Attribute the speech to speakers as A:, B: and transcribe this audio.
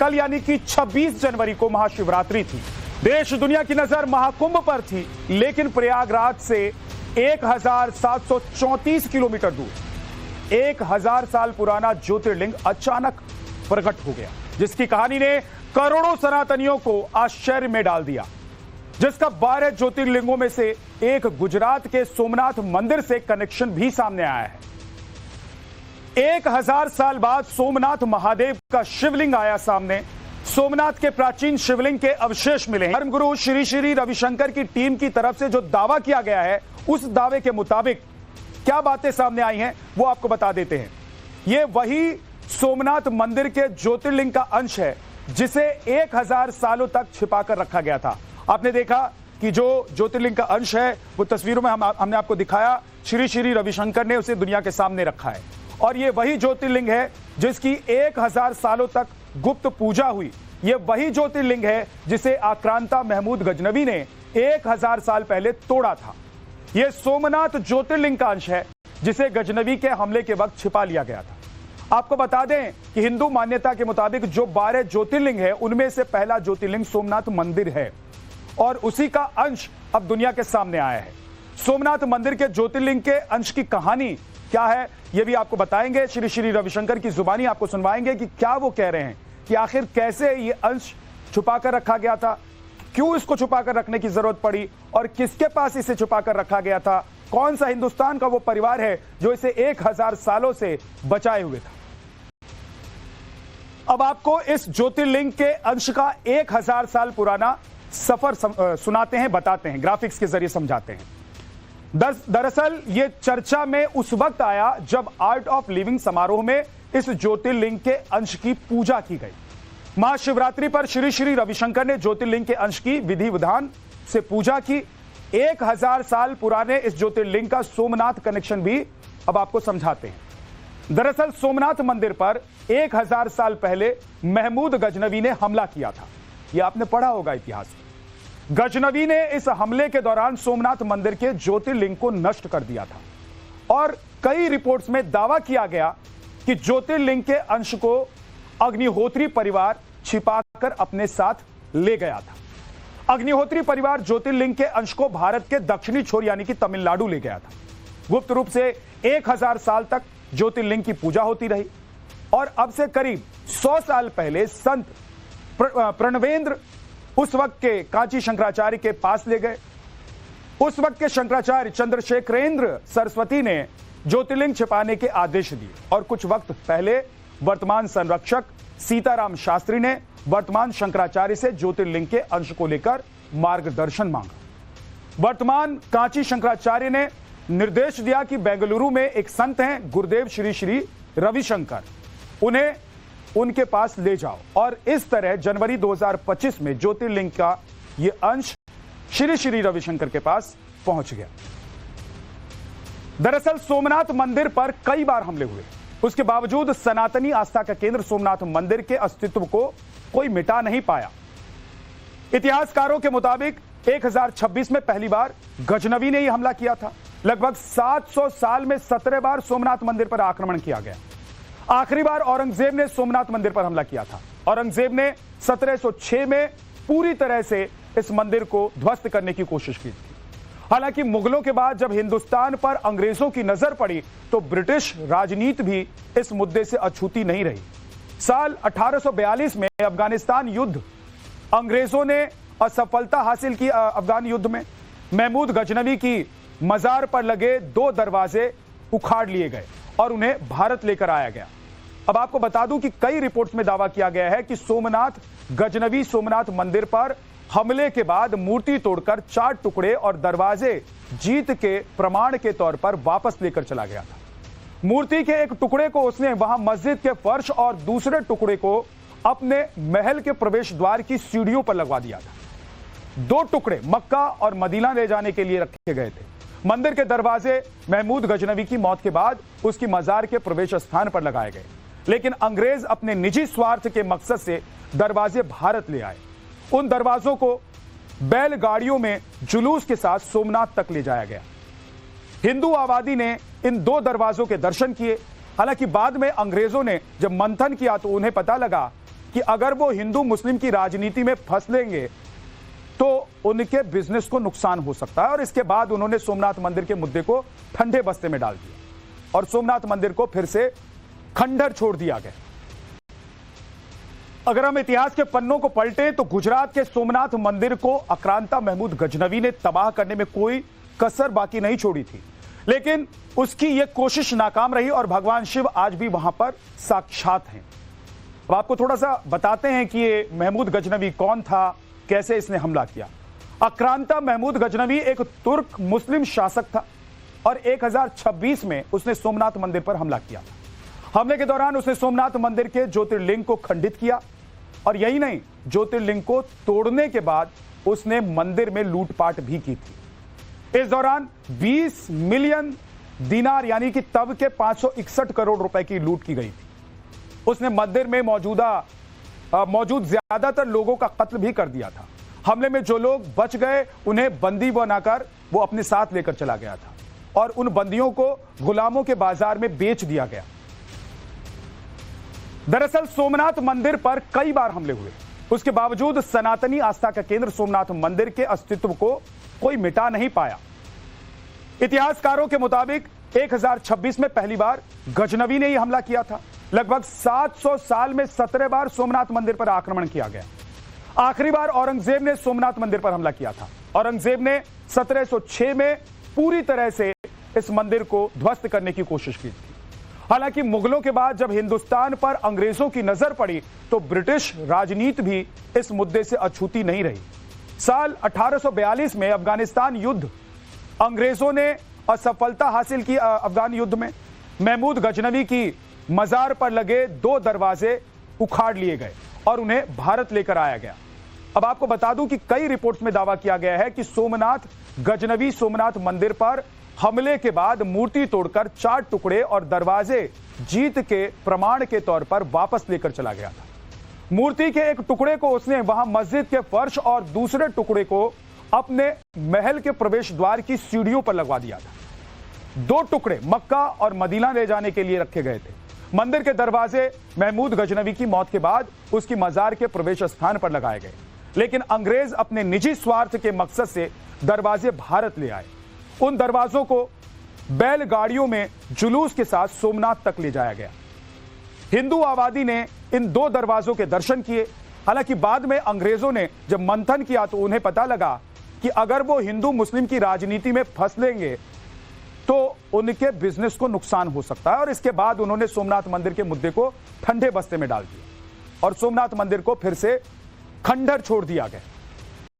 A: कल यानी कि 26 जनवरी को महाशिवरात्रि थी। देश दुनिया की नजर महाकुंभ पर थी, लेकिन प्रयागराज से 1734 किलोमीटर दूर 1000 साल पुराना ज्योतिर्लिंग अचानक प्रकट हो गया, जिसकी कहानी ने करोड़ों सनातनियों को आश्चर्य में डाल दिया। जिसका 12 ज्योतिर्लिंगों में से एक गुजरात के सोमनाथ मंदिर से कनेक्शन भी सामने आया है। 1000 साल बाद सोमनाथ महादेव का शिवलिंग आया सामने। सोमनाथ के प्राचीन शिवलिंग के अवशेष मिले हैं। धर्मगुरु श्री श्री रविशंकर की टीम की तरफ से जो दावा किया गया है, उस दावे के मुताबिक क्या बातें सामने आई हैं वो आपको बता देते हैं। ये वही सोमनाथ मंदिर के ज्योतिर्लिंग का अंश है जिसे 1000 सालों तक छिपाकर रखा गया था। आपने देखा कि जो ज्योतिर्लिंग का अंश है वो तस्वीरों में हमने आपको दिखाया। श्री श्री रविशंकर ने उसे दुनिया के सामने रखा है और ये वही ज्योतिर्लिंग है जिसकी 1000 सालों तक गुप्त पूजा हुई। ये वही ज्योतिर्लिंग है जिसे आक्रांता महमूद गजनवी ने 1000 साल पहले तोड़ा था। यह सोमनाथ ज्योतिर्लिंग का अंश है जिसे गजनवी के हमले के वक्त छिपा लिया गया था। आपको बता दें कि हिंदू मान्यता के मुताबिक जो 12 ज्योतिर्लिंग है उनमें से पहला ज्योतिर्लिंग सोमनाथ मंदिर है और उसी का अंश अब दुनिया के सामने आया है। सोमनाथ मंदिर के ज्योतिर्लिंग के अंश की कहानी क्या है यह भी आपको बताएंगे। श्री श्री रविशंकर की जुबानी आपको सुनवाएंगे कि क्या वो कह रहे हैं, कि आखिर कैसे ये अंश छुपाकर रखा गया था, क्यों इसको छुपाकर रखने की जरूरत पड़ी और किसके पास इसे छुपाकर रखा गया था। कौन सा हिंदुस्तान का वो परिवार है जो इसे 1000 सालों से बचाए हुए था। अब आपको इस ज्योतिर्लिंग के अंश का 1000 साल पुराना सफर सुनाते हैं, बताते हैं, ग्राफिक्स के जरिए समझाते हैं। दरअसल ये चर्चा में उस वक्त आया जब आर्ट ऑफ लिविंग समारोह में इस ज्योतिर्लिंग के अंश की पूजा की गई। महाशिवरात्रि पर श्री श्री रविशंकर ने ज्योतिर्लिंग के अंश की विधि विधान से पूजा की। 1000 साल पुराने इस ज्योतिर्लिंग का सोमनाथ कनेक्शन भी अब आपको समझाते हैं। दरअसल सोमनाथ मंदिर पर 1000 साल पहले महमूद गजनवी ने हमला किया था। यह आपने पढ़ा होगा इतिहास में। गजनवी ने इस हमले के दौरान सोमनाथ मंदिर के ज्योतिर्लिंग को नष्ट कर दिया था और कई रिपोर्ट्स में दावा किया गया कि ज्योतिर्लिंग के अंश को अग्निहोत्री परिवार छिपाकर अपने साथ ले गया था। अग्निहोत्री परिवार ज्योतिर्लिंग के अंश को भारत के दक्षिणी छोर यानी कि तमिलनाडु ले गया था। गुप्त रूप से 1000 साल तक ज्योतिर्लिंग की पूजा होती रही और अब से करीब 100 साल पहले संत प्रणवेंद्र उस वक्त के कांची शंकराचार्य के पास ले गए। उस वक्त के शंकराचार्य चंद्रशेखरेंद्र सरस्वती ने ज्योतिर्लिंग छिपाने के आदेश दिए और कुछ वक्त पहले वर्तमान संरक्षक सीताराम शास्त्री ने वर्तमान शंकराचार्य से ज्योतिर्लिंग के अंश को लेकर मार्गदर्शन मांगा। वर्तमान कांची शंकराचार्य ने निर्देश दिया कि बेंगलुरु में एक संत हैं गुरुदेव श्री श्री रविशंकर, उन्हें उनके पास ले जाओ और इस तरह जनवरी 2025 में ज्योतिर्लिंग का यह अंश श्री श्री रविशंकर के पास पहुंच गया। दरअसल सोमनाथ मंदिर पर कई बार हमले हुए, उसके बावजूद सनातनी आस्था का केंद्र सोमनाथ मंदिर के अस्तित्व को कोई मिटा नहीं पाया। इतिहासकारों के मुताबिक 1026 में पहली बार गजनवी ने यह हमला किया था। लगभग 700 साल में 17 बार सोमनाथ मंदिर पर आक्रमण किया गया। आखिरी बार औरंगजेब ने सोमनाथ मंदिर पर हमला किया था। औरंगजेब ने 1706 में पूरी तरह से इस मंदिर को ध्वस्त करने की कोशिश की थी। हालांकि मुगलों के बाद जब हिंदुस्तान पर अंग्रेजों की नजर पड़ी तो ब्रिटिश राजनीति भी इस मुद्दे से अछूती नहीं रही। साल 1842 में अफगानिस्तान युद्ध, अंग्रेजों ने असफलता हासिल की। अफगान युद्ध में महमूद गजनवी की मजार पर लगे 2 दरवाजे उखाड़ लिए गए और उन्हें भारत लेकर आया गया। अब आपको बता दूं कि कई रिपोर्ट्स में दावा किया गया है कि सोमनाथ गजनवी सोमनाथ मंदिर पर हमले के बाद मूर्ति तोड़कर 4 टुकड़े और दरवाजे जीत के प्रमाण के तौर पर वापस लेकर चला गया था। मूर्ति के एक टुकड़े को उसने वहां मस्जिद के फर्श और दूसरे टुकड़े को अपने महल के प्रवेश द्वार की सीढ़ियों पर लगवा दिया था। 2 टुकड़े मक्का और मदीना ले जाने के लिए रखे गए थे। मंदिर के दरवाजे महमूद गजनवी की मौत के बाद उसकी मजार के प्रवेश स्थान पर लगाए गए, लेकिन अंग्रेज अपने निजी स्वार्थ के मकसद से दरवाजे भारत ले आए। उन दरवाजों को बैलगाड़ियों में जुलूस के साथ सोमनाथ तक ले जाया गया। हिंदू आबादी ने इन 2 दरवाजों के दर्शन किए। हालांकि बाद में अंग्रेजों ने जब मंथन किया तो उन्हें पता लगा कि अगर वो हिंदू मुस्लिम की राजनीति में फंस लेंगे तो उनके बिजनेस को नुकसान हो सकता है। और इसके बाद उन्होंने सोमनाथ मंदिर के मुद्दे को ठंडे बस्ते में डाल दिया और सोमनाथ मंदिर को फिर से खंडहर छोड़ दिया गया। अगर हम इतिहास के पन्नों को पलटे तो गुजरात के सोमनाथ मंदिर को आक्रांता महमूद गजनवी ने तबाह करने में कोई कसर बाकी नहीं छोड़ी थी, लेकिन उसकी यह कोशिश नाकाम रही और भगवान शिव आज भी वहां पर साक्षात हैं। अब आपको थोड़ा सा बताते हैं कि ये महमूद गजनवी कौन था, कैसे इसने हमला किया। आक्रांता महमूद गजनवी एक तुर्क मुस्लिम शासक था और 1026 में उसने सोमनाथ मंदिर पर हमला किया था। हमले के दौरान उसने सोमनाथ मंदिर के ज्योतिर्लिंग को खंडित किया और यही नहीं, ज्योतिर्लिंग को तोड़ने के बाद उसने मंदिर में लूटपाट भी की थी। इस दौरान 20 मिलियन दिनार यानी कि तब के 561 करोड़ रुपए की लूट की गई थी। उसने मंदिर में मौजूद ज्यादातर लोगों का कत्ल भी कर दिया था। हमले में जो लोग बच गए उन्हें बंदी बनाकर वो अपने साथ लेकर चला गया था और उन बंदियों को गुलामों के बाजार में बेच दिया गया। दरअसल सोमनाथ मंदिर पर कई बार हमले हुए, उसके बावजूद सनातनी आस्था का केंद्र सोमनाथ मंदिर के अस्तित्व को कोई मिटा नहीं पाया। इतिहासकारों के मुताबिक 1026 में पहली बार गजनवी ने यह हमला किया था। लगभग 700 साल में 17 बार सोमनाथ मंदिर पर आक्रमण किया गया। आखिरी बार औरंगजेब ने सोमनाथ मंदिर पर हमला किया था। औरंगजेब ने 1706 में पूरी तरह से इस मंदिर को ध्वस्त करने की कोशिश की थी। हालांकि मुगलों के बाद जब हिंदुस्तान पर अंग्रेजों की नजर पड़ी तो ब्रिटिश राजनीति भी इस मुद्दे से अछूती नहीं रही। साल 1842 में अफगानिस्तान युद्ध, अंग्रेजों ने असफलता हासिल की। अफगान युद्ध में महमूद गजनवी की मजार पर लगे 2 दरवाजे उखाड़ लिए गए और उन्हें भारत लेकर आया गया। अब आपको बता दूं कि कई रिपोर्ट्स में दावा किया गया है कि गजनवी सोमनाथ मंदिर पर हमले के बाद मूर्ति तोड़कर 4 टुकड़े और दरवाजे जीत के प्रमाण के तौर पर वापस लेकर चला गया था। मूर्ति के एक टुकड़े को उसने वहां मस्जिद के फर्श और दूसरे टुकड़े को अपने महल के प्रवेश द्वार की सीढ़ियों पर लगवा दिया था। 2 टुकड़े मक्का और मदीना ले जाने के लिए रखे गए थे। मंदिर के दरवाजे महमूद गजनवी की मौत के बाद उसकी मजार के प्रवेश स्थान पर लगाए गए, लेकिन अंग्रेज अपने निजी स्वार्थ के मकसद से दरवाजे भारत ले आए। उन दरवाजों को बैलगाड़ियों में जुलूस के साथ सोमनाथ तक ले जाया गया। हिंदू आबादी ने इन 2 दरवाजों के दर्शन किए। हालांकि बाद में अंग्रेजों ने जब मंथन किया तो उन्हें पता लगा कि अगर वो हिंदू मुस्लिम की राजनीति में फंस लेंगे तो उनके बिजनेस को नुकसान हो सकता है। और इसके बाद उन्होंने सोमनाथ मंदिर के मुद्दे को ठंडे बस्ते में डाल दिया और सोमनाथ मंदिर को फिर से खंडहर छोड़ दिया गया।